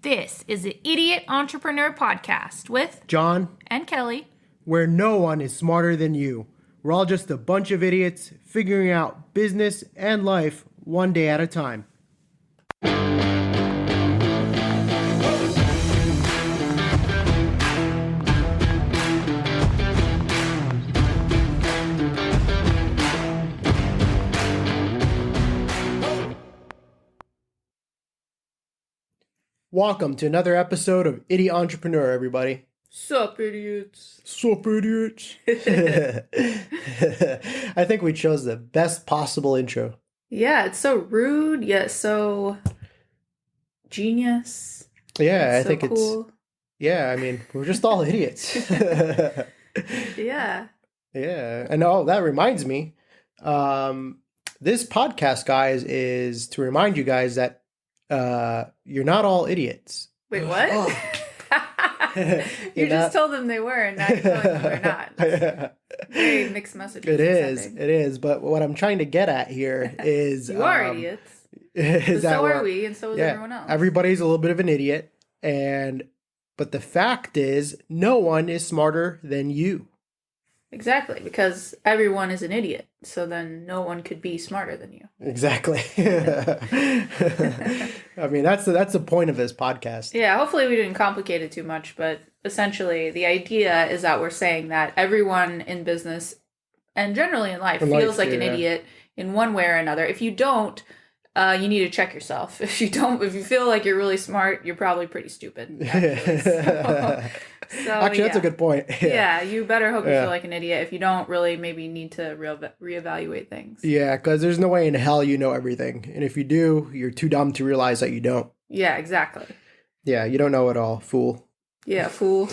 This is the Idiot Entrepreneur Podcast with John, and Kelley, where no one is smarter than you. We're all just a bunch of idiots figuring out business and life one day at a time. Welcome to another episode of Idiot Entrepreneur, everybody. Sup, idiots. Sup, idiots. I think we chose the best possible intro. Yeah, it's so rude, yet so genius. Yeah, It's I think cool. I mean, we're just all idiots. Yeah. Yeah. And that reminds me, this podcast, guys, is to remind you guys that you're not all idiots. Wait, what? Oh. You just told them they were, and now you're telling them they're not. Very mixed messages. It is. But what I'm trying to get at here is... You are idiots. Is so are we, and so is everyone else. Everybody's a little bit of an idiot, but the fact is, no one is smarter than you. Exactly, because everyone is an idiot, so then no one could be smarter than you. Exactly. I mean, that's the point of this podcast. Yeah, hopefully we didn't complicate it too much, but essentially the idea is that we're saying that everyone in business and generally in life feels like an idiot in one way or another. If you don't, you need to check yourself. If you feel like you're really smart, you're probably pretty stupid. Actually, that's a good point. Yeah, you better hope you feel like an idiot. If you don't, really maybe need to reevaluate things. Yeah, because there's no way in hell you know everything. And if you do, you're too dumb to realize that you don't. Yeah, exactly. Yeah, you don't know it all, fool. Yeah, fool. All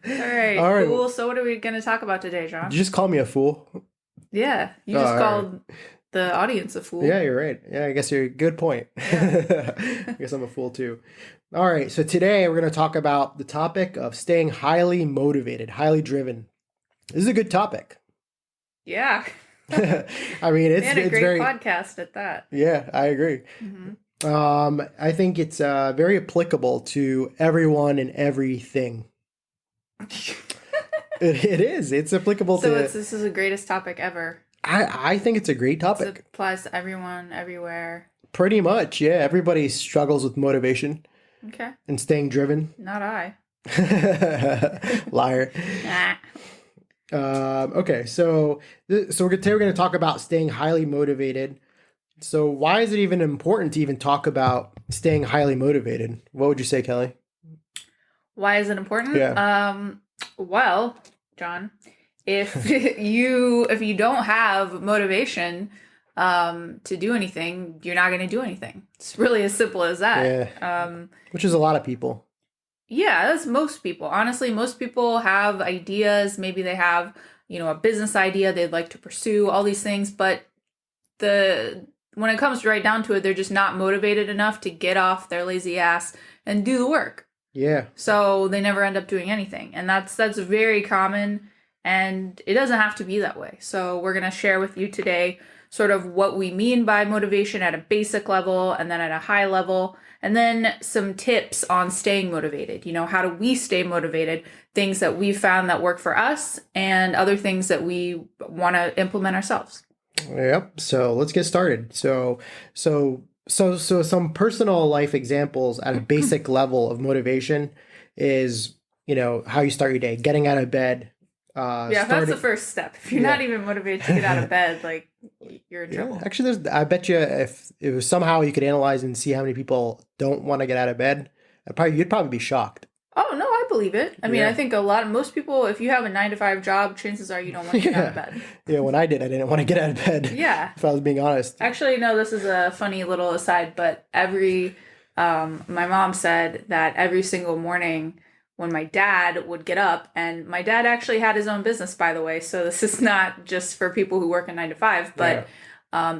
right, fool. So what are we going to talk about today, John? Did you just call me a fool? Yeah, you just called the audience a fool. Yeah, you're right. Yeah, I guess you're a good point. Yeah. I guess I'm a fool too. All right, so today we're going to talk about the topic of staying highly motivated, highly driven. This is a good topic. Yeah. I mean, it's a great very podcast at that. Yeah, I agree. Mm-hmm. I think it's very applicable to everyone and everything. It is. It's applicable to... So this is the greatest topic ever. I think it's a great topic. It applies to everyone, everywhere. Pretty much, yeah. Everybody struggles with motivation. Okay. And staying driven. Not I. Liar. Okay, so today we're going to talk about staying highly motivated. So why is it even important to even talk about staying highly motivated? What would you say, Kelley? Why is it important? Yeah. Well, John, if you don't have motivation to do anything, you're not going to do anything. It's really as simple as that. Yeah. Which is a lot of people. Yeah, that's most people. Honestly, most people have ideas. Maybe they have, a business idea they'd like to pursue, all these things. But when it comes right down to it, they're just not motivated enough to get off their lazy ass and do the work. Yeah. So they never end up doing anything. And that's very common. And it doesn't have to be that way. So we're going to share with you today sort of what we mean by motivation at a basic level and then at a high level. And then some tips on staying motivated. How do we stay motivated? Things that we found that work for us and other things that we want to implement ourselves. Yep. So let's get started. So some personal life examples at a basic level of motivation is, how you start your day, getting out of bed. That's the first step. If you're not even motivated to get out of bed, like you're in trouble. Actually, I bet you if it was somehow you could analyze and see how many people don't want to get out of bed, you'd probably be shocked. Oh, no, I believe it. I mean, I think most people, if you have a 9-to-5 job, chances are you don't want to get out of bed. Yeah, when I didn't want to get out of bed. Yeah. If I was being honest. Actually, no, this is a funny little aside, but my mom said that every single morning when my dad would get up, and my dad actually had his own business, by the way, so this is not just for people who work a 9-to-5, but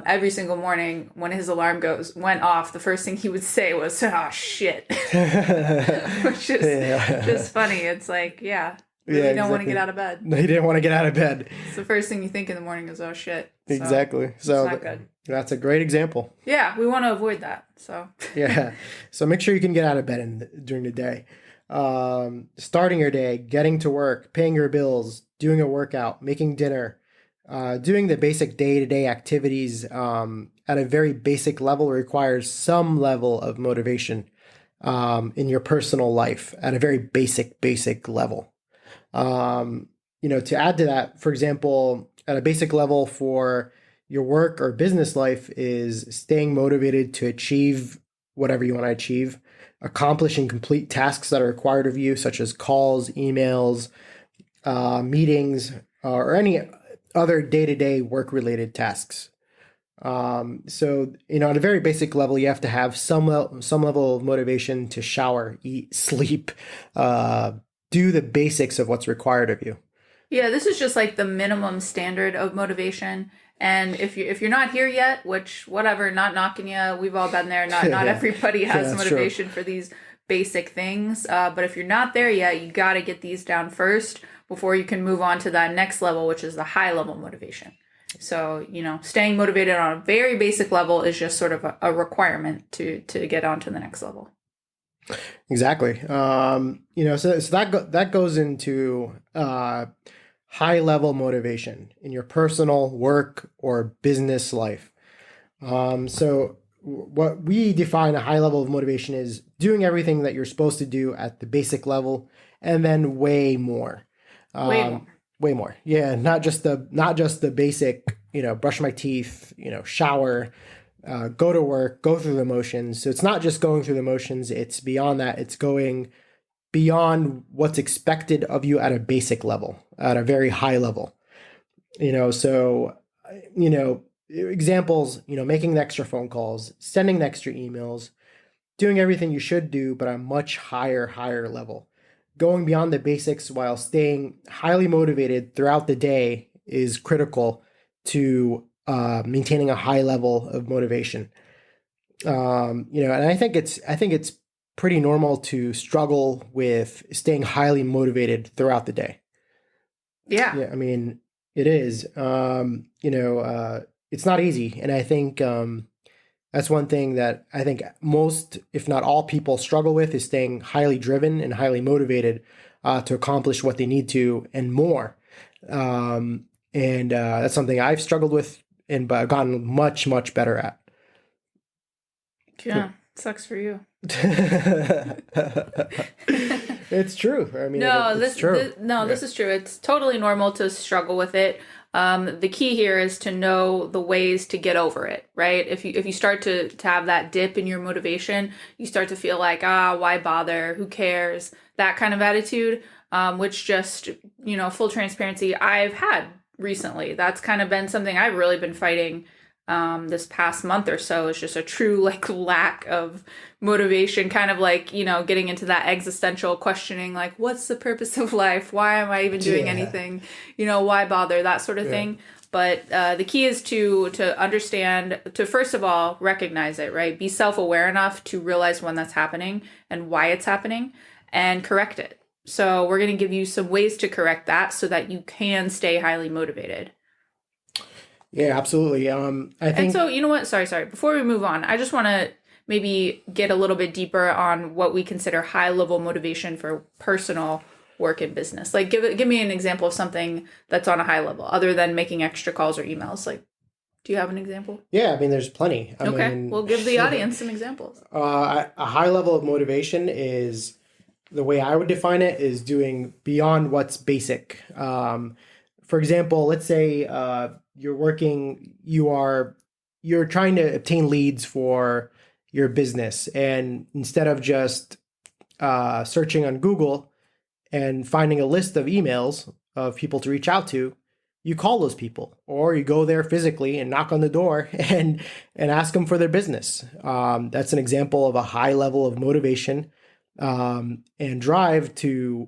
every single morning when his alarm went off, the first thing he would say was, "Oh, shit." Which is just funny. It's like, don't want to get out of bed. No, he didn't want to get out of bed. It's the first thing you think in the morning is, "Oh, shit." Exactly. So it's not good. That's a great example. Yeah, we want to avoid that. So, Yeah. So make sure you can get out of bed during the day. Starting your day, getting to work, paying your bills, doing a workout, making dinner, doing the basic day-to-day activities at a very basic level requires some level of motivation in your personal life at a very basic level. Um, to add to that, for example, at a basic level for your work or business life is staying motivated to achieve whatever you want to achieve, accomplishing complete tasks that are required of you, such as calls, emails, meetings, or any other day-to-day work-related tasks. At a very basic level, you have to have some level of motivation to shower, eat, sleep, do the basics of what's required of you. yeah, this is just like the minimum standard of motivation. And if you're not here yet, which whatever, not knocking you, we've all been there. Not Yeah. everybody Yeah, has that's true. motivation for these basic things. But if you're not there yet, you got to get these down first before you can move on to that next level, which is the high level motivation. So, staying motivated on a very basic level is just sort of a requirement to get on to the next level. Exactly. So that goes into high level motivation in your personal work or business life. What we define a high level of motivation is doing everything that you're supposed to do at the basic level, and then way more. Way more. Way more. Yeah, not just the basic, brush my teeth, shower, go to work, go through the motions. So it's not just going through the motions, it's beyond that. It's going beyond what's expected of you at a basic level, at a very high level. So, examples, making the extra phone calls, sending the extra emails, doing everything you should do, but on a much higher level. Going beyond the basics while staying highly motivated throughout the day is critical to maintaining a high level of motivation. And I think it's pretty normal to struggle with staying highly motivated throughout the day. Yeah. Yeah, I mean, it is. It's not easy, and I think that's one thing that I think most, if not all, people struggle with is staying highly driven and highly motivated to accomplish what they need to and more. And that's something I've struggled with and but gotten much better at. Yeah. Sucks for you. It's true. I mean, No, it's true. this is true. It's totally normal to struggle with it. The key here is to know the ways to get over it, right? If you start to have that dip in your motivation, you start to feel like, why bother? Who cares? That kind of attitude, which just, full transparency, I've had recently. That's kind of been something I've really been fighting this past month or so. Is just a true like lack of motivation, kind of like, getting into that existential questioning, like, what's the purpose of life? Why am I even doing Yeah. anything? Why bother? That sort of thing. But the key is to understand, to first of all recognize it, right? Be self-aware enough to realize when that's happening and why it's happening, and correct it. So we're going to give you some ways to correct that so that you can stay highly motivated. Yeah, absolutely. I And think so, you know what? Sorry. Before we move on, I just want to maybe get a little bit deeper on what we consider high level motivation for personal work and business. Like, give me an example of something that's on a high level other than making extra calls or emails. Like, do you have an example? yeah, I mean, there's plenty. Okay, we'll give the audience some examples. A high level of motivation is the way I would define it is doing beyond what's basic. For example, let's say you're trying to obtain leads for your business, and instead of just searching on Google and finding a list of emails of people to reach out to, you call those people, or you go there physically and knock on the door and ask them for their business. That's an example of a high level of motivation and drive to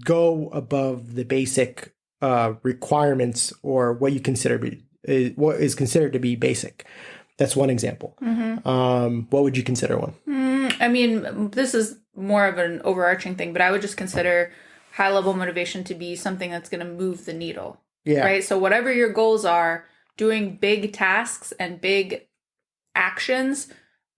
go above the basic requirements or what is considered to be basic. That's one example. What would you consider one? I mean, this is more of an overarching thing, but I would just consider high level motivation to be something that's going to move the needle. Yeah. Right. So whatever your goals are, doing big tasks and big actions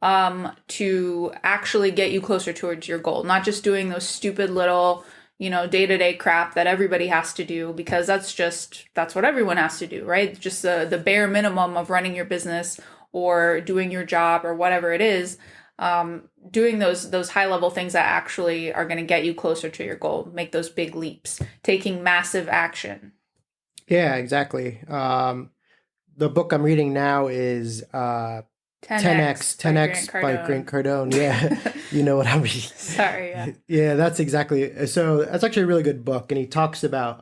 to actually get you closer towards your goal, not just doing those stupid little, day-to-day crap that everybody has to do, because that's what everyone has to do, right? Just the bare minimum of running your business or doing your job or whatever it is. Doing those high level things that actually are going to get you closer to your goal, make those big leaps, taking massive action. Yeah, exactly. The book I'm reading now is 10X, by 10X Grant by Cardone. Grant Cardone. Yeah, you know what I mean. Sorry, yeah. Yeah, that's exactly. So that's actually a really good book, and he talks about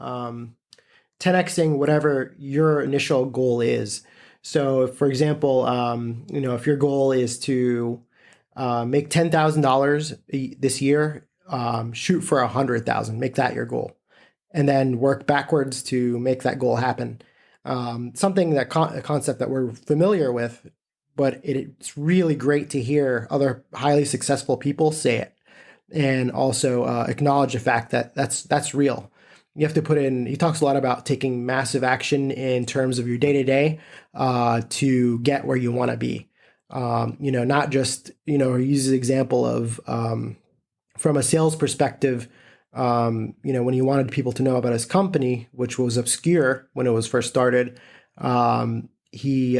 10Xing whatever your initial goal is. So, for example, if your goal is to make $10,000 this year, shoot for 100,000. Make that your goal, and then work backwards to make that goal happen. Something that a concept that we're familiar with, but it's really great to hear other highly successful people say it, and also acknowledge the fact that that's real. You have to put in. He talks a lot about taking massive action in terms of your day to day to get where you want to be. Not just he uses the example of from a sales perspective. When he wanted people to know about his company, which was obscure when it was first started, he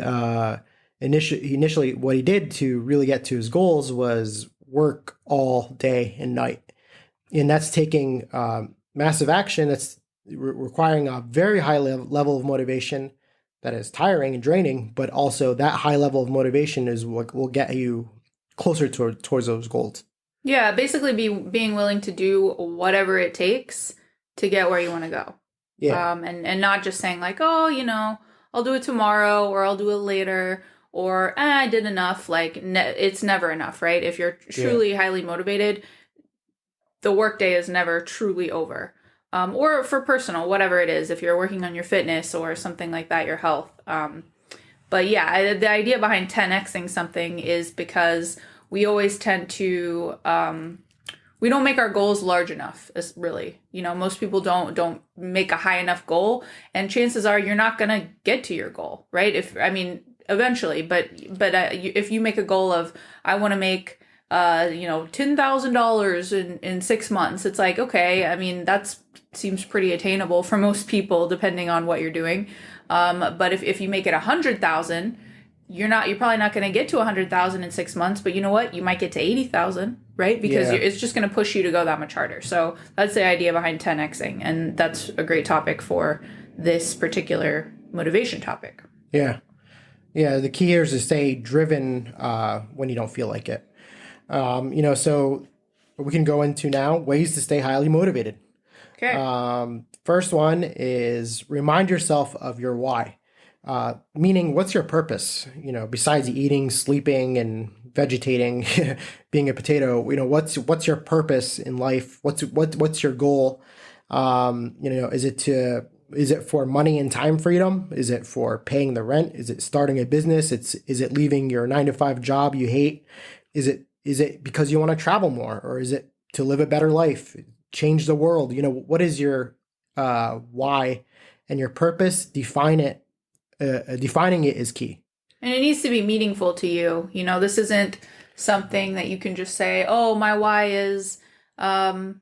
initially what he did to really get to his goals was work all day and night, and that's taking massive action. That's requiring a very high level of motivation that is tiring and draining, but also that high level of motivation is what will get you closer towards those goals. Yeah, basically being willing to do whatever it takes to get where you want to go. Yeah. And not just saying like, oh, I'll do it tomorrow or I'll do it later or I did enough. Like it's never enough, right? If you're truly highly motivated, the workday is never truly over. Or for personal, whatever it is, if you're working on your fitness or something like that, your health. But yeah, the idea behind 10xing something is because we always tend to we don't make our goals large enough. Really, most people don't make a high enough goal, and chances are you're not gonna get to your goal, right? Eventually, but if you make a goal of I want to make $10,000 in 6 months, it's like, okay, that seems pretty attainable for most people, depending on what you're doing. But if you make it 100,000, you're probably not going to get to 100,000 in 6 months, but you know what? You might get to 80,000, right? Because it's just going to push you to go that much harder. So that's the idea behind 10xing. And that's a great topic for this particular motivation topic. Yeah. Yeah. The key here is to stay driven when you don't feel like it. So we can go into now ways to stay highly motivated. Okay. First one is remind yourself of your why. Meaning, what's your purpose? Besides eating, sleeping, and vegetating, being a potato. What's your purpose in life? What's your goal? Is it for money and time freedom? Is it for paying the rent? Is it starting a business? Is it leaving your 9-to-5 job you hate? Is it because you want to travel more, or is it to live a better life, change the world? What is your why and your purpose? Define it. Defining it is key. And it needs to be meaningful to you. This isn't something that you can just say, oh, my why is, I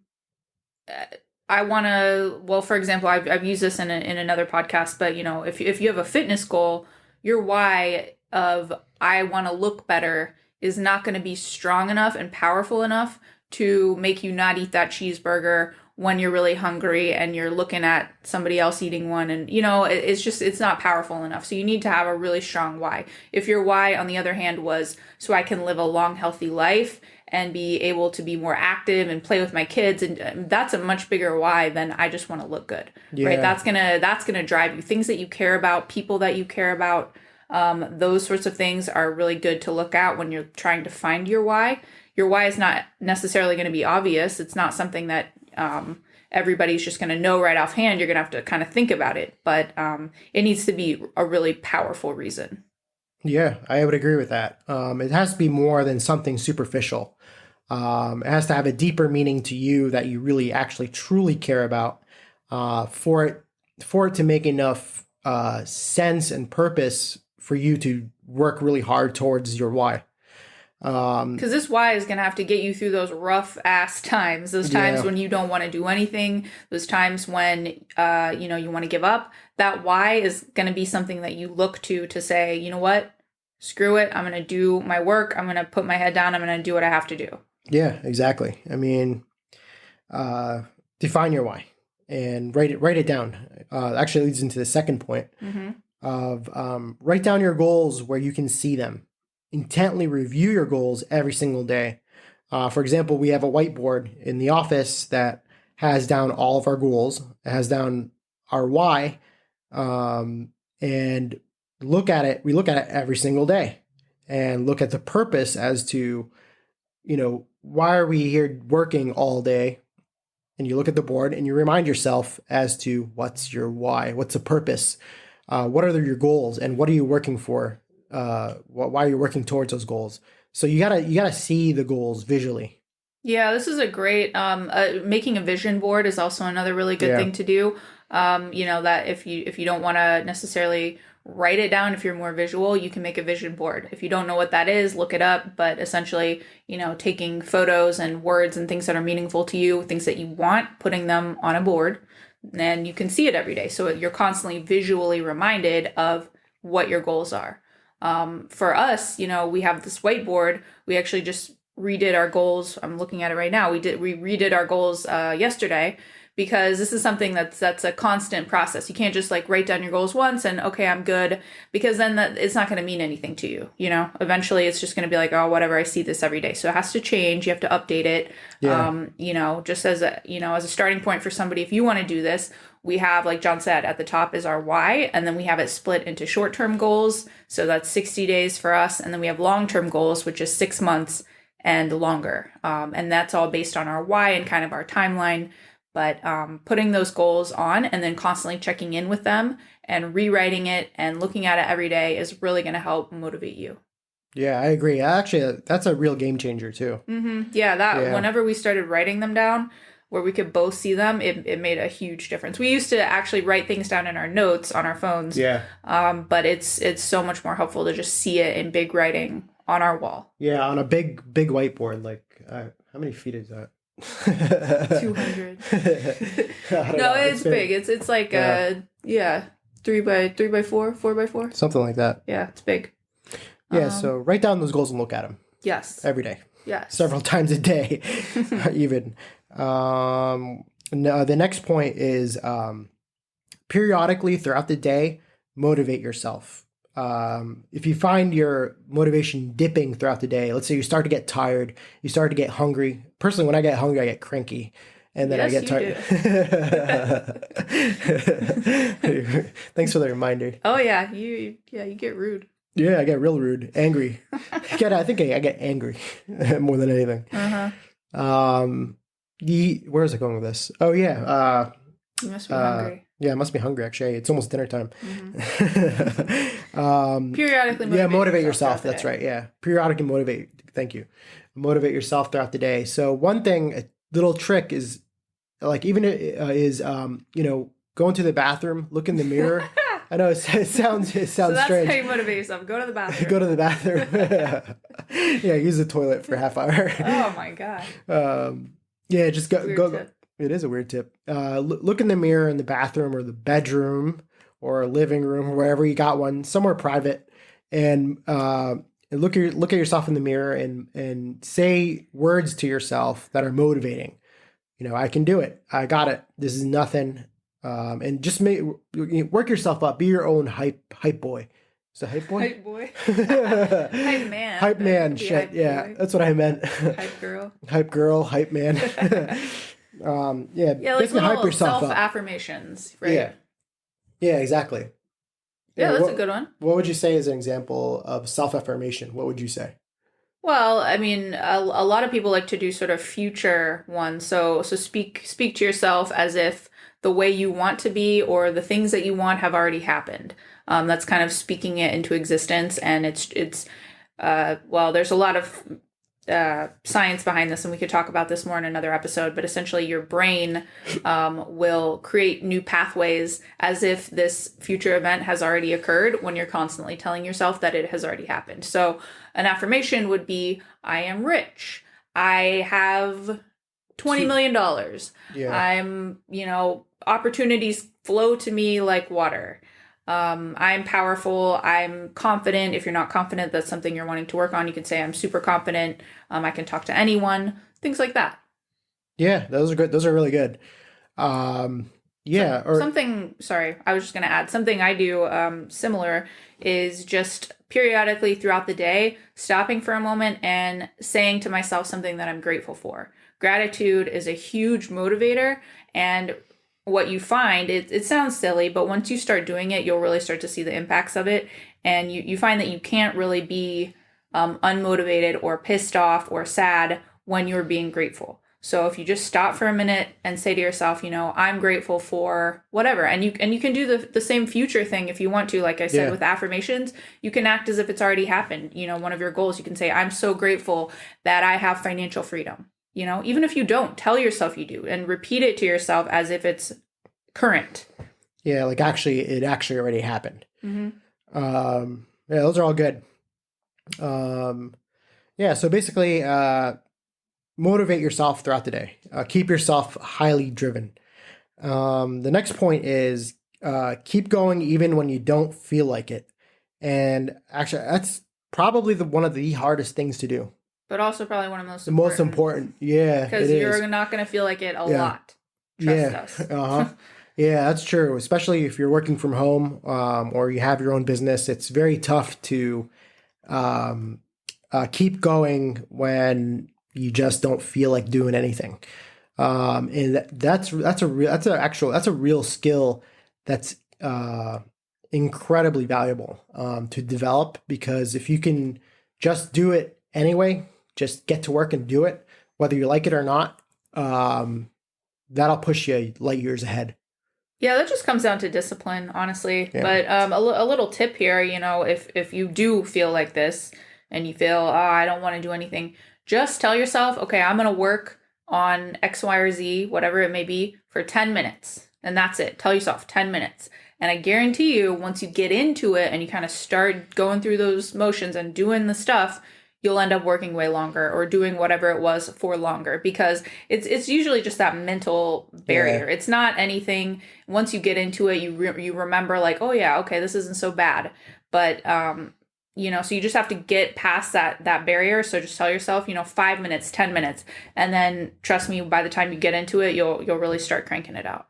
want to, well, for example, I've used this in another podcast, but if you have a fitness goal, your why of I want to look better is not going to be strong enough and powerful enough to make you not eat that cheeseburger when you're really hungry and you're looking at somebody else eating one, and it's not powerful enough. So you need to have a really strong why. If your why, on the other hand, was so I can live a long, healthy life and be able to be more active and play with my kids, and that's a much bigger why than I just want to look good. Yeah. Right? That's gonna drive you. Things that you care about, people that you care about, those sorts of things are really good to look at when you're trying to find your why. Your why is not necessarily going to be obvious. It's not something that everybody's just going to know right offhand. You're going to have to kind of think about it, but it needs to be a really powerful reason. Yeah, I would agree with that. It has to be more than something superficial. It has to have a deeper meaning to you that you really actually truly care about for it to make enough sense and purpose for you to work really hard towards your why. Because this why is going to have to get you through those rough ass times, those times Yeah. when you don't want to do anything, those times when, you want to give up. That why is going to be something that you look to say, you know what? Screw it. I'm going to do my work. I'm going to put my head down. I'm going to do what I have to do. Yeah, exactly. I mean, define your why and write it down. Actually leads into the second point of write down your goals where you can see them. Intently review your goals every single day. For example, we have a whiteboard in the office that has down all of our goals. It has down our why, and look at it. We look at it every single day and look at the purpose as to, why are we here working all day? And you look at the board and you remind yourself as to what's your why, what's the purpose, what are your goals, and what are you working for? Why are you working towards those goals? So you gotta see the goals visually. Yeah, this is a great, making a vision board is also another really good thing to do. That if you don't want to necessarily write it down, if you're more visual, you can make a vision board. If you don't know what that is, look it up. But essentially, taking photos and words and things that are meaningful to you, things that you want, putting them on a board, and you can see it every day. So you're constantly visually reminded of what your goals are. For us, we have this whiteboard. We actually just redid our goals. I'm looking at it right now. We redid our goals yesterday, because this is something that's a constant process. You can't just write down your goals once and okay, I'm good, because then it's not going to mean anything to you. Eventually it's just going to be oh, whatever, I see this every day. So it has to change. You have to update it. Yeah. Just as a starting point for somebody, if you want to do this, we have, like John said, at the top is our why, and then we have it split into short-term goals. So that's 60 days for us. And then we have long-term goals, which is 6 months and longer. And that's all based on our why and kind of our timeline. But putting those goals on and then constantly checking in with them and rewriting it and looking at it every day is really going to help motivate you. Yeah, I agree. Actually, that's a real game changer too. Yeah, whenever we started writing them down, where we could both see them, it made a huge difference. We used to actually write things down in our notes on our phones. Yeah. But it's so much more helpful to just see it in big writing on our wall. Yeah, on a big whiteboard. How many feet is that? 200. No, it's big. It's like 3x4, 4x4. Something like that. Yeah, it's big. Yeah, so write down those goals and look at them. Yes. Every day. Yes. Several times a day, even. The next point is periodically throughout the day, motivate yourself. If you find your motivation dipping throughout the day, let's say you start to get tired, you start to get hungry. Personally, when I get hungry, I get cranky, and then I get tired. Thanks for the reminder. Oh yeah, you get rude. Yeah, I get real rude, angry. I think I get angry more than anything. Where is it going with this? Oh yeah. You must be hungry. Yeah, I must be hungry, actually. It's almost dinner time. Periodically motivate yourself. That's right. Yeah. Periodically motivate. Thank you. Motivate yourself throughout the day. So one thing, a little trick is go into the bathroom, look in the mirror. I know it sounds so that's strange. How you motivate yourself. Go to the bathroom. Go to the bathroom. Yeah, use the toilet for a half hour. Oh my God. Yeah, just go. Tip. It is a weird tip. Look in the mirror in the bathroom or the bedroom or living room or wherever you got one, somewhere private, and look at yourself in the mirror and say words to yourself that are motivating. I can do it. I got it. This is nothing. And just work yourself up. Be your own hype boy. Is it hype boy? Hype boy. Hype man. Hype man. Shit. Hype yeah, boy. That's what I meant. Hype girl. Hype girl. Hype man. Basically hype yourself up. Self-affirmations, right? Yeah, exactly. Yeah, that's a good one. What would you say is an example of self-affirmation? What would you say? Well, I mean, a lot of people like to do sort of future ones. So speak to yourself as if the way you want to be or the things that you want have already happened. That's kind of speaking it into existence, and it's there's a lot of science behind this, and we could talk about this more in another episode, but essentially your brain will create new pathways as if this future event has already occurred when you're constantly telling yourself that it has already happened. So an affirmation would be, I am rich. I have $20 million. Yeah. I'm, opportunities flow to me like water. I'm powerful. I'm confident. If you're not confident, that's something you're wanting to work on. You can say, I'm super confident. I can talk to anyone, things like that. Yeah, those are good. Those are really good. Yeah. Sorry, I was just going to add something I do similar is just periodically throughout the day, stopping for a moment and saying to myself something that I'm grateful for. Gratitude is a huge motivator, and what you find, it sounds silly, but once you start doing it, you'll really start to see the impacts of it. And you find that you can't really be unmotivated or pissed off or sad when you're being grateful. So if you just stop for a minute and say to yourself, I'm grateful for whatever, and you can do the same future thing if you want to. Like I said, with affirmations, you can act as if it's already happened. One of your goals, you can say, I'm so grateful that I have financial freedom. Even if you don't, tell yourself you do and repeat it to yourself as if it's current. Yeah, like it actually already happened. Mm-hmm. Yeah, those are all good. Yeah, so basically, motivate yourself throughout the day. Keep yourself highly driven. The next point is keep going even when you don't feel like it. And actually, that's probably one of the hardest things to do. But also probably one of the most important. The most important, yeah. Because you're not going to feel like it a lot. Trust us. Yeah, that's true. Especially if you're working from home or you have your own business, it's very tough to keep going when you just don't feel like doing anything. And that's a real skill that's incredibly valuable to develop, because if you can just do it anyway, just get to work and do it, whether you like it or not, that'll push you light years ahead. Yeah, that just comes down to discipline, honestly. Yeah. But a little tip here, if you do feel like this and you feel, I don't want to do anything, just tell yourself, okay, I'm going to work on X, Y, or Z, whatever it may be, for 10 minutes. And that's it. Tell yourself 10 minutes. And I guarantee you, once you get into it and you kind of start going through those motions and doing the stuff, you'll end up working way longer or doing whatever it was for longer, because it's usually just that mental barrier. Yeah. It's not anything. Once you get into it, you remember like, oh yeah, okay, this isn't so bad. But so you just have to get past that barrier. So just tell yourself, 5 minutes, 10 minutes, and then trust me, by the time you get into it, you'll really start cranking it out.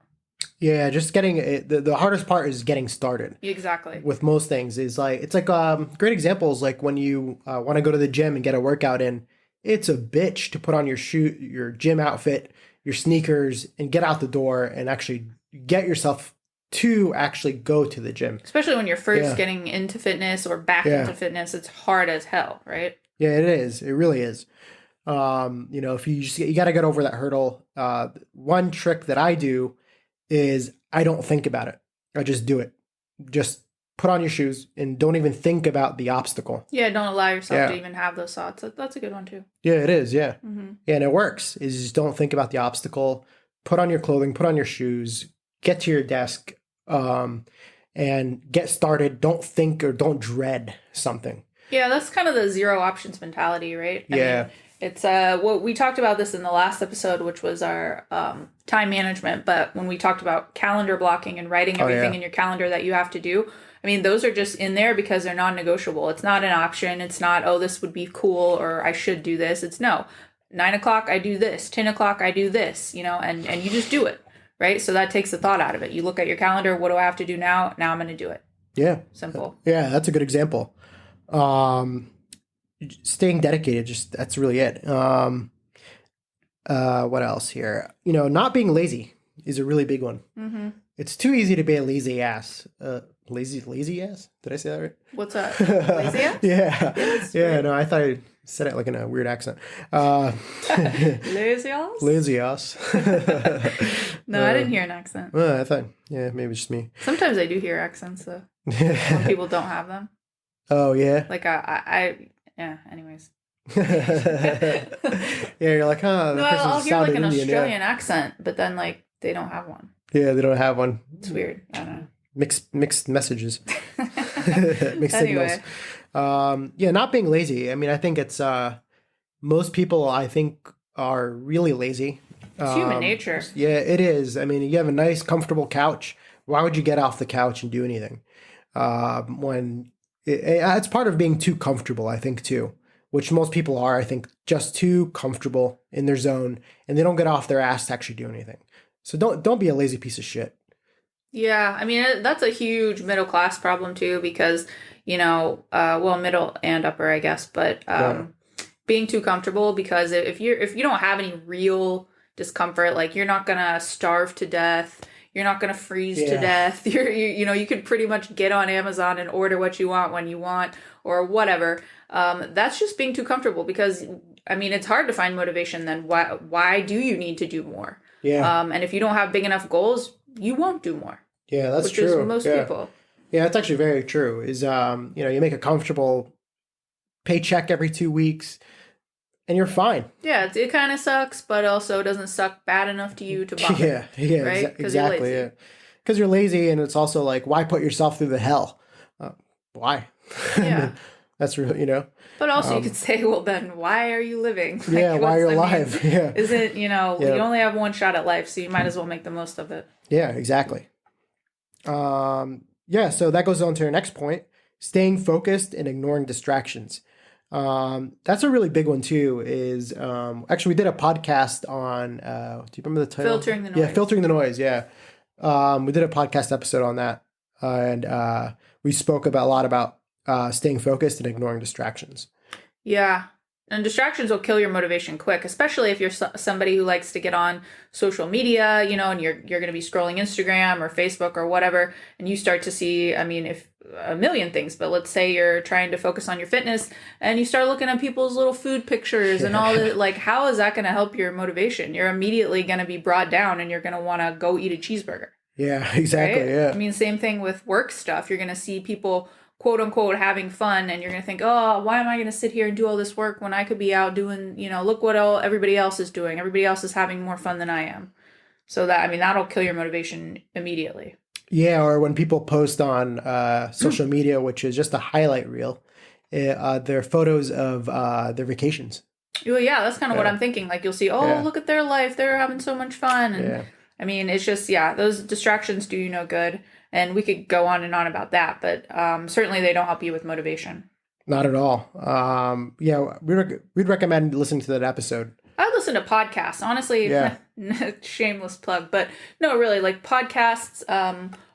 Yeah, just getting it. The hardest part is getting started. Exactly. With most things is great examples, like when you want to go to the gym and get a workout in, it's a bitch to put on your gym outfit, your sneakers, and get out the door and actually get yourself to actually go to the gym. Especially when you're first getting into fitness or back into fitness, it's hard as hell, right? Yeah, it is. It really is. If you got to get over that hurdle. One trick that I do is I don't think about it. I just do it. Just put on your shoes and don't even think about the obstacle. Yeah, don't allow yourself to even have those thoughts. That's a good one too. Yeah, it is. Yeah. Mm-hmm. Yeah, and it works. Is just don't think about the obstacle. Put on your clothing, put on your shoes, get to your desk, and get started. Don't think or don't dread something. Yeah, that's kind of the zero options mentality, right? I mean, it's what we talked about this in the last episode, which was our time management. But when we talked about calendar blocking and writing everything in your calendar that you have to do, I mean, those are just in there because they're non-negotiable. It's not an option. It's not, oh, this would be cool or I should do this. It's no, 9 o'clock I do this, 10 o'clock I do this, and you just do it, right? So that takes the thought out of it. You look at your calendar. What do I have to do now? Now I'm going to do it. Yeah. Simple. Yeah, that's a good example. Staying dedicated, that's really it. What else here? Not being lazy is a really big one. Mm-hmm. It's too easy to be a lazy ass. Lazy ass? Did I say that right? What's that? Lazy ass? Yeah. No, I thought I said it like in a weird accent. Lazy ass? Lazy ass. No, I didn't hear an accent. I thought, maybe it's just me. Sometimes I do hear accents though. When people don't have them. Oh yeah. Like anyways. Yeah, you're like, huh, No, that person I'll just hear like sounded an Indian. Yeah, Australian accent, but then like they don't have one. yeah, they don't have one. It's weird. I don't Mixed messages, know. mixed signals. Anyway, Yeah, not being lazy. I mean, I think it's most people I think are really lazy. it's human nature. Yeah, it is. I mean, you have a nice, comfortable couch. Why would you get off the couch and do anything? When it's part of being too comfortable, I think too, which most people are. I think just too comfortable in their zone, and they don't get off their ass to actually do anything. So don't be a lazy piece of shit. Yeah, I mean that's a huge middle class problem too because well, middle and upper, I guess, but Yeah, being too comfortable because if you don't have any real discomfort, like you're not gonna starve to death, you're not gonna freeze to yeah, death. You could pretty much get on Amazon and order what you want when you want or whatever. That's just being too comfortable because I mean it's hard to find motivation. Then why do you need to do more? yeah, And if you don't have big enough goals, you won't do more, yeah. That's which is true. most Yeah, people. yeah. That's actually very true. Is you make a comfortable paycheck every 2 weeks, and you're fine. Yeah, it kind of sucks, but also doesn't suck bad enough to you to bother, Yeah, yeah, right? Because you're exactly. lazy. Yeah, because you're lazy, and it's also like, why put yourself through the hell? Uh, why? I Yeah. mean, that's really. But also you could Um, say, well, then why are you living? yeah, why you're I mean, alive? Yeah, isn't, you yeah, only have one shot at life, so you might as well make the most of it. yeah, exactly. Yeah, so that goes on to our next point: staying focused and ignoring distractions. That's a really big one too. Is actually we did a podcast on. Do you remember the title? Filtering the Yeah, noise. filtering the noise. Yeah, we did a podcast episode on that, and we spoke about a lot about staying focused and ignoring distractions. Yeah. And distractions will kill your motivation quick, especially if you're somebody who likes to get on social media, and you're going to be scrolling Instagram or Facebook or whatever, and you start to see, I mean, if a million things, but let's say you're trying to focus on your fitness and you start looking at people's little food pictures and all that, like how is that going to help your motivation? You're immediately going to be brought down and you're going to want to go eat a cheeseburger. Yeah, exactly. Right? Yeah, I mean, same thing with work stuff. You're going to see people, quote unquote, having fun, and you're going to think, oh, why am I going to sit here and do all this work when I could be out doing, look what everybody else is doing. Everybody else is having more fun than I am. So that, I mean, that'll kill your motivation immediately. yeah. Or when people post on social media, which is just a highlight reel, their photos of their vacations. Well, yeah, that's kind of what Yeah, I'm thinking. Like, you'll see, oh, yeah, look at their life. They're having so much fun. And yeah. I mean, it's just, yeah, those distractions do you no good. And we could go on and on about that, but certainly they don't help you with motivation. Not at all. Yeah, we'd recommend listening to that episode. I listen to podcasts, honestly. Yeah, Shameless plug, but no, really, like podcasts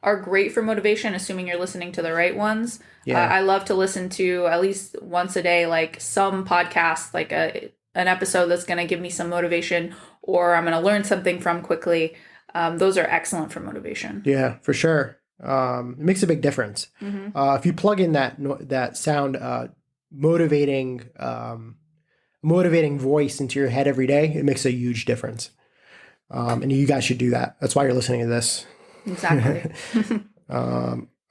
are great for motivation, assuming you're listening to the right ones. yeah, I love to listen to at least once a day, like some podcast, like an episode that's going to give me some motivation, or I'm going to learn something from quickly. Those are excellent for motivation. yeah, for sure. It makes a big difference. Hmm. If you plug in that sound, motivating, motivating voice into your head every day, it makes a huge difference. And you guys should do that. That's why you're listening to this. Exactly.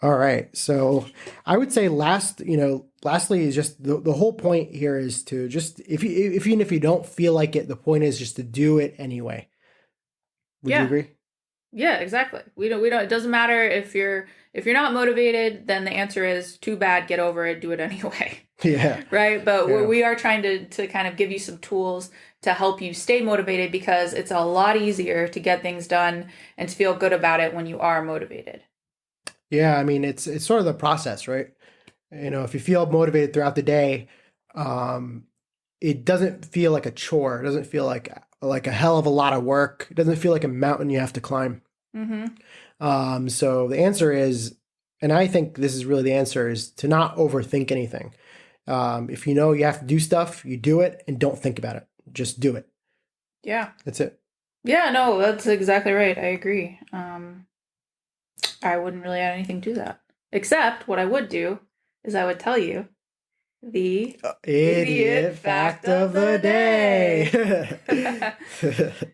All right. So I would say lastly is just the whole point here is to just, even if you don't feel like it, the point is just to do it anyway. Would you Yeah. agree? Yeah, exactly. We don't it doesn't matter if you're not motivated, then the answer is too bad, get over it, do it anyway. Yeah. Right? But Yeah. we are trying to kind of give you some tools to help you stay motivated because it's a lot easier to get things done and to feel good about it when you are motivated. Yeah. I mean, it's sort of the process, right? If you feel motivated throughout the day, it doesn't feel like a chore. It doesn't feel like a hell of a lot of work. It doesn't feel like a mountain you have to climb. Mm-hmm. So the answer is, and I think this is really the answer, is to not overthink anything. If you know you have to do stuff, you do it and don't think about it. Just do it. Yeah. That's it. Yeah, no, that's exactly right. I agree. I wouldn't really add anything to that. Except what I would do is I would tell you the Idiot fact of the day.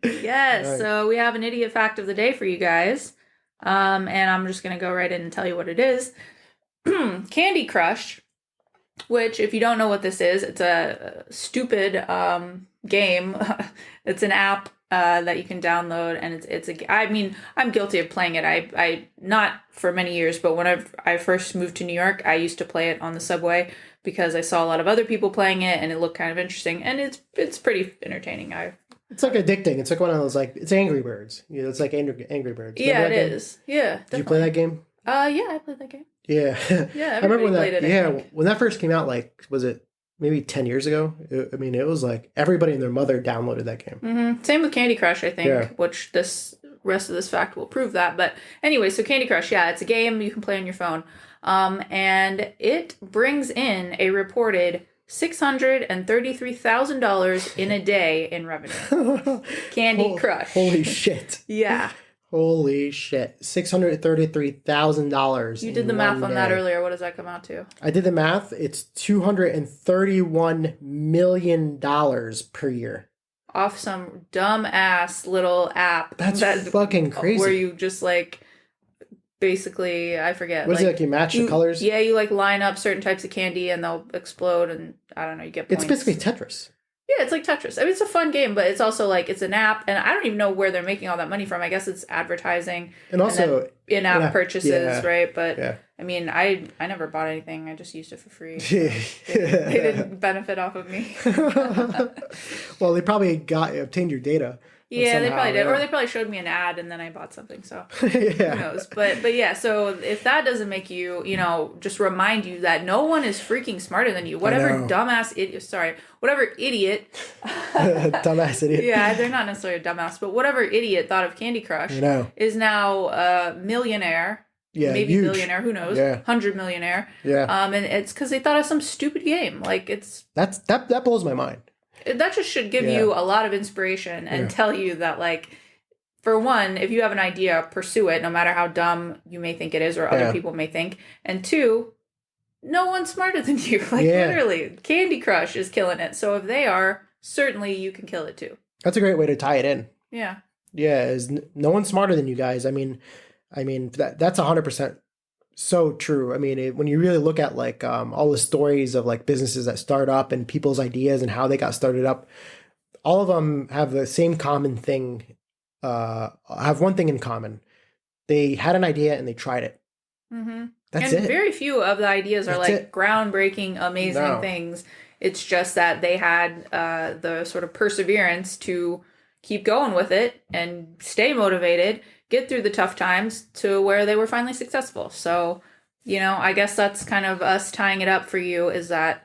Yes, Right. so we have an idiot fact of the day for you guys. And I'm just gonna go right in and tell you what it is. Candy Crush which, if you don't know what this is, it's a stupid game. It's an app that you can download, and I mean, I'm guilty of playing it. I not for many years, but when I first moved to New York, I used to play it on the subway because I saw a lot of other people playing it, and it looked kind of interesting, and it's pretty entertaining. It's like addicting. It's like one of those, like, it's Angry Birds. You know, it's like Angry Birds. Yeah, Remember it that game? is. Yeah, Did you play that game? yeah, I played that game. Yeah. Yeah, I remember when everybody that, played it, I think. when that first came out, like, was it maybe 10 years ago? I mean, it was like everybody and their mother downloaded that game. Mm-hmm. Same with Candy Crush, I think, Yeah. which this rest of this fact will prove that. But anyway, so Candy Crush, yeah, it's a game you can play on your phone. And it brings in a reported $633,000 in a day in revenue. Candy Crush. Holy shit. Yeah. Holy shit. $633,000. You did the math on that earlier. What does that come out to? I did the math. It's $231 million per year. Off some dumb ass little app. That's fucking crazy. Where you just like basically, I forget. What is it, like you match the colors? Yeah, you like line up certain types of candy and they'll explode, and I don't know, you get points. It's basically Tetris. Yeah, it's like Tetris. I mean, it's a fun game, but it's also like, it's an app, and I don't even know where they're making all that money from. I guess it's advertising and also in-app purchases, yeah, right? But yeah. I mean, I never bought anything. I just used it for free. They didn't benefit off of me. Well, they probably obtained your data. Yeah, they probably did. Yeah. Or they probably showed me an ad and then I bought something. So Yeah. who knows? But yeah, so if that doesn't make you, just remind you that no one is freaking smarter than you. Whatever whatever idiot. Dumbass idiot. Yeah, they're not necessarily a dumbass, but whatever idiot thought of Candy Crush is now a millionaire. Yeah, maybe huge. billionaire, who knows? Yeah. 100 millionaire. Yeah. And it's because they thought of some stupid game. Like, that blows my mind. That just should give you a lot of inspiration and tell you that, like, for one, if you have an idea, pursue it, no matter how dumb you may think it is or other people may think. And two, no one's smarter than you. Like, literally, Candy Crush is killing it. So if they are, certainly you can kill it too. That's a great way to tie it in. Yeah. Yeah, no one's smarter than you guys. I mean, that's 100% so true. I mean, when you really look at like all the stories of like businesses that start up and people's ideas and how they got started up, all of them have the same common thing. Have one thing in common: they had an idea and they tried it. Mm-hmm. That's and it. Very few of the ideas are like groundbreaking, amazing things. It's just that they had the sort of perseverance to keep going with it and stay motivated, get through the tough times to where they were finally successful. So, I guess that's kind of us tying it up for you, is that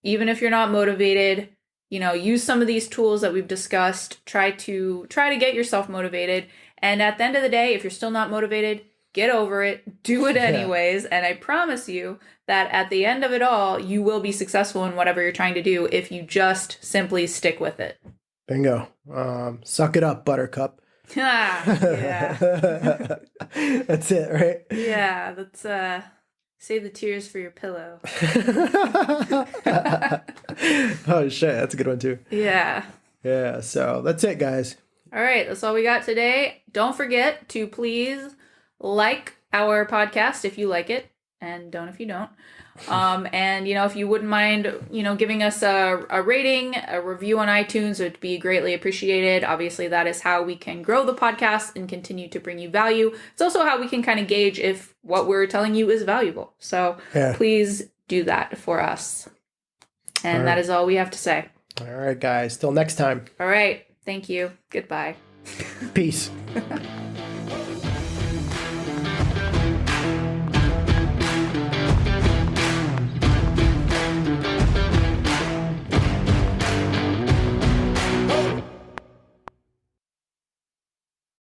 even if you're not motivated, use some of these tools that we've discussed, try to get yourself motivated. And at the end of the day, if you're still not motivated, get over it, do it anyways. And I promise you that at the end of it all, you will be successful in whatever you're trying to do if you just simply stick with it. Bingo. Suck it up, Buttercup. Yeah. That's it, right? Yeah, let's save the tears for your pillow. Oh shit, that's a good one too. Yeah. Yeah, so that's it, guys. All right, that's all we got today. Don't forget to please like our podcast if you like it, and don't if you don't. And if you wouldn't mind, giving us a rating, a review on iTunes, would be greatly appreciated. Obviously, that is how we can grow the podcast and continue to bring you value. It's also how we can kind of gauge if what we're telling you is valuable. So please do that for us. And that is all we have to say. All right, guys. Till next time. All right. Thank you. Goodbye. Peace.